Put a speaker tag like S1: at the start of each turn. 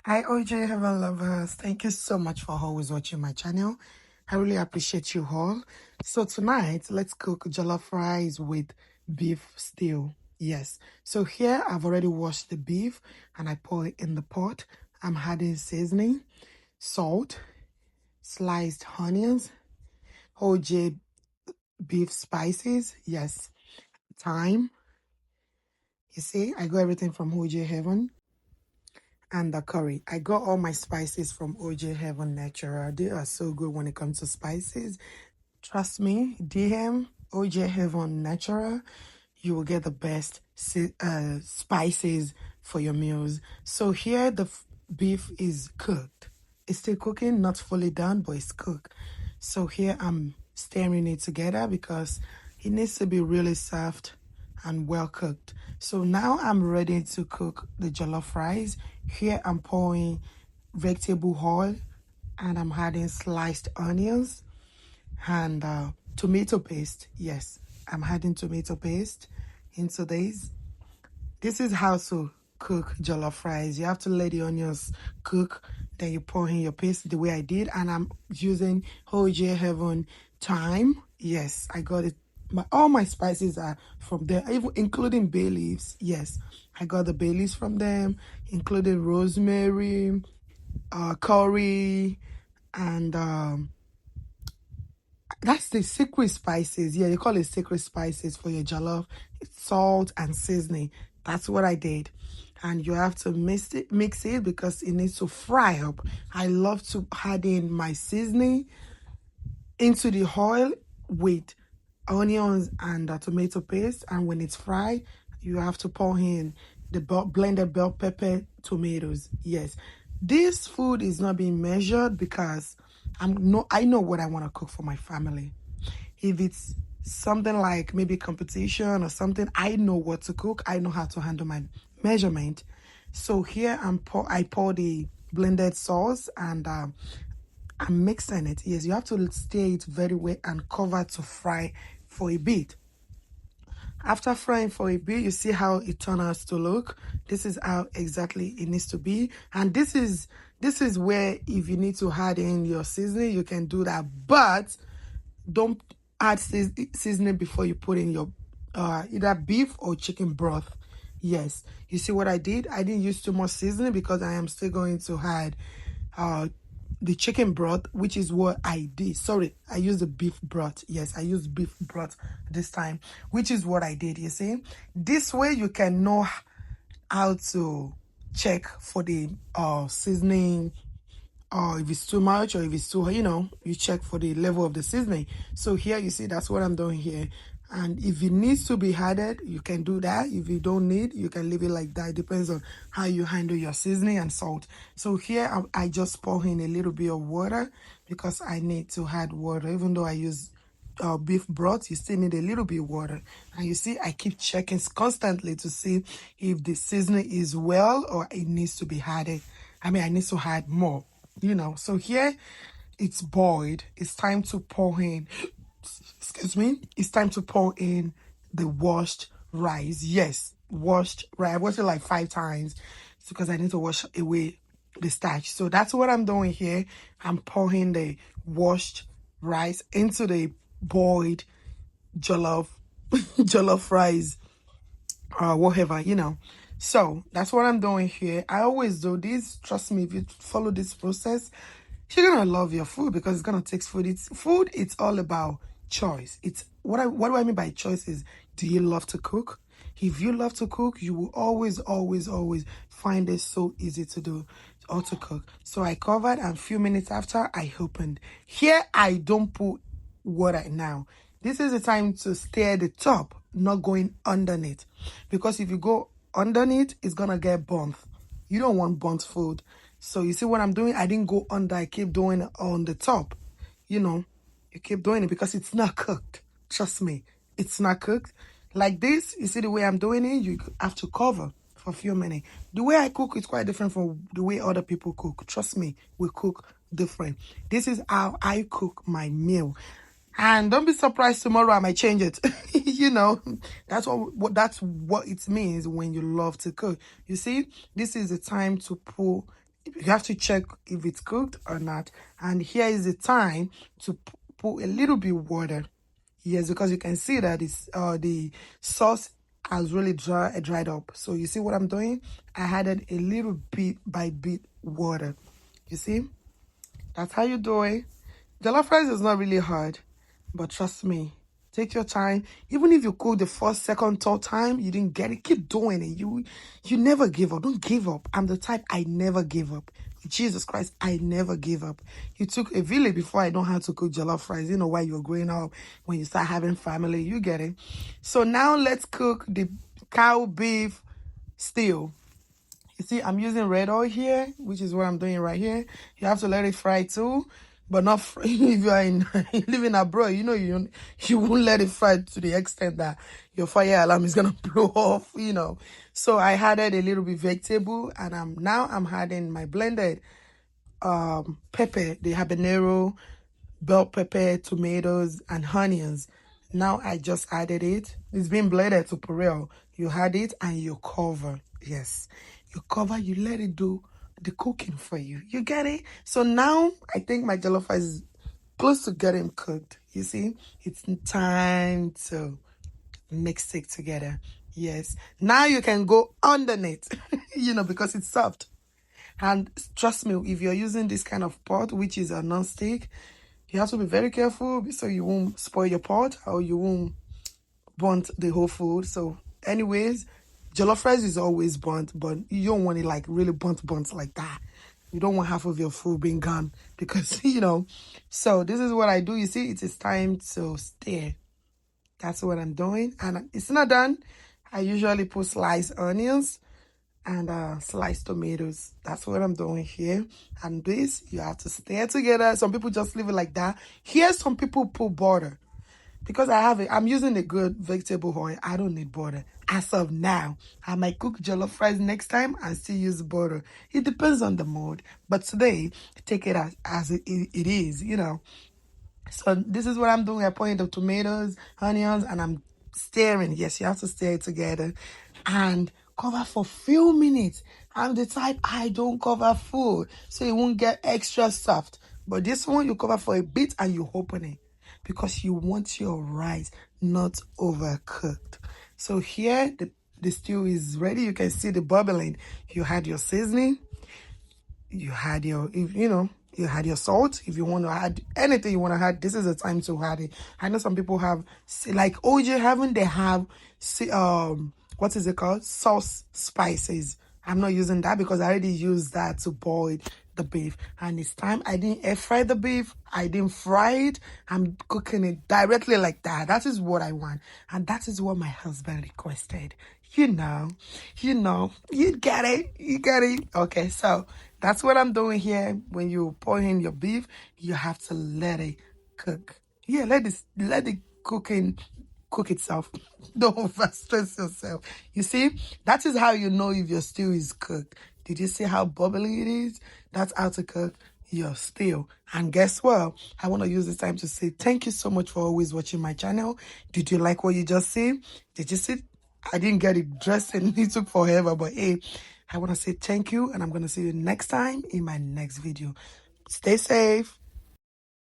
S1: Hi, OJ Heaven lovers. Thank you so much for always watching my channel. I really appreciate you all. So tonight, let's cook jollof rice with beef stew. Yes. So here, I've already washed the beef and I pour it in the pot. I'm adding seasoning, salt, sliced onions, OJ beef spices. Yes. Thyme. You see, I got everything from OJ Heaven. And the curry. I got all my spices from OJ Heaven Natural. They are so good when it comes to spices. Trust me, DM OJ Heaven Natural, you will get the best spices for your meals. So here the beef is cooked. It's still cooking, not fully done, but it's cooked. So here I'm stirring it together because it needs to be really soft and well cooked. So now I'm ready to cook the jollof rice. Here I'm pouring vegetable oil and I'm adding sliced onions and tomato paste. Yes, I'm adding tomato paste into this. This is how to cook jollof rice. You have to let the onions cook, then you pour in your paste the way I did, and I'm using OJ Heaven thyme. Yes, I got it. All my spices are from there, even including bay leaves. Yes, I got the bay leaves from them, including rosemary, curry, and that's the secret spices. Yeah, you call it secret spices for your jollof. It's salt and seasoning. That's what I did. And you have to mix it because it needs to fry up. I love to add in my seasoning into the oil with onions and tomato paste. And when it's fried, you have to pour in the blended bell pepper tomatoes. Yes, this food is not being measured because I know what I want to cook for my family. If it's something like maybe competition or something, I know what to cook. I know how to handle my measurement. So here I pour the blended sauce and I'm mixing it. Yes, you have to stir it very well and cover to fry for a bit. After frying for a bit, you see how it turns out to look. This is how exactly it needs to be. And this is where if you need to add in your seasoning, you can do that. But don't add seasoning before you put in your either beef or chicken broth. Yes, you see what I did? I didn't use too much seasoning because I am still going to add the chicken broth, which is what I did. Sorry, I used the beef broth. Yes, I used beef broth this time, which is what I did. You see, this way you can know how to check for the seasoning, or if it's too much or if it's too, you check for the level of the seasoning. So here you see that's what I'm doing here. And if it needs to be added, you can do that. If you don't need, you can leave it like that. It depends on how you handle your seasoning and salt. So here I just pour in a little bit of water because I need to add water. Even though I use beef broth, you still need a little bit of water. And you see I keep checking constantly to see if the seasoning is well or it needs to be added. I need to add more. So here it's boiled. It's time to pour in, excuse me, it's time to pour in the washed rice. Yes, washed rice. I washed it like 5 times because I need to wash away the starch. So that's what I'm doing here. I'm pouring the washed rice into the boiled jollof jollof rice, whatever. So that's what I'm doing here. I always do this. Trust me, if you follow this process, you're gonna love your food because it's gonna taste food. It's all about choice. It's what do I mean by choice is, do you love to cook? If you love to cook, you will always find it so easy to do or to cook. So I covered, and a few minutes after I opened. Here I don't put water now. This is the time to stir the top, not going underneath, because if you go underneath, it's gonna get burnt. You don't want burnt food. So you see what I'm doing? I didn't go under. I keep doing it on the top. You keep doing it because it's not cooked. Trust me, it's not cooked. Like this, you see the way I'm doing it? You have to cover for a few minutes. The way I cook is quite different from the way other people cook. Trust me, we cook different. This is how I cook my meal. And don't be surprised tomorrow I might change it. That's what it means when you love to cook. You see, this is the time to put You have to check if it's cooked or not. And here is the time to put a little bit water. Yes, because you can see that it's the sauce has really dried up. So you see what I'm doing? I added a little bit by bit water. You see? That's how you do it. Jollof rice is not really hard, but trust me, take your time. Even if you cook the first, second, third time, you didn't get it, keep doing it. You never give up. Don't give up. I'm the type, I never give up. Jesus Christ, I never give up. It took a village before I know how to cook jollof rice. You know, while you're growing up, when you start having family, you get it. So now let's cook the cow beef stew. You see, I'm using red oil here, which is what I'm doing right here. You have to let it fry too, but not if you are living abroad. You know, you won't let it fry to the extent that your fire alarm is gonna blow off. You know, so I added a little bit vegetable, and I'm adding my blended pepper, the habanero, bell pepper, tomatoes, and onions. Now I just added it. It's been blended to puree. You add it and you cover. Yes, you cover, you let it do the cooking for you. You get it? So now I think my jollof rice is close to getting cooked. You see, it's time to mix it together. Yes, now you can go underneath, you know, because it's soft. And trust me, if you're using this kind of pot, which is a non-stick, you have to be very careful so you won't spoil your pot or you won't burn the whole food. So anyways, jollof rice is always burnt, but you don't want it like really burnt like that. You don't want half of your food being gone because, you know. So this is what I do. You see, it is time to stir. That's what I'm doing. And it's not done. I usually put sliced onions and sliced tomatoes. That's what I'm doing here. And this, you have to stir together. Some people just leave it like that. Here, some people put butter. Because I'm using a good vegetable oil. I don't need butter. As of now, I might cook jollof rice next time and still use butter. It depends on the mood. But today, take it as it is, you know. So this is what I'm doing. I'm putting the tomatoes, onions, and I'm stirring. Yes, you have to stir it together. And cover for few minutes. I'm the type, I don't cover food, so it won't get extra soft. But this one, you cover for a bit and you open it. Because you want your rice not overcooked. So here, the stew is ready. You can see the bubbling. You had your seasoning. You had your, you had your salt. If you want to add anything you want to add, this is the time to add it. I know some people have, like OJ having, they have, what is it called? Sauce spices. I'm not using that because I already used that to boil the beef. And it's time. I didn't air fry the beef. I didn't fry it. I'm cooking it directly like that. That is what I want. And that is what my husband requested. You get it. You get it. Okay, so that's what I'm doing here. When you pour in your beef, you have to let it cook. Yeah, let the cooking cook itself. Don't overstress yourself. You see, that is how you know if your stew is cooked. Did you see how bubbly it is? That's how to cook your stew. And guess what? I want to use this time to say thank you so much for always watching my channel. Did you like what you just see? Did you see? I didn't get it dressed and it took forever, but hey, I want to say thank you, and I'm going to see you next time in my next video. Stay safe.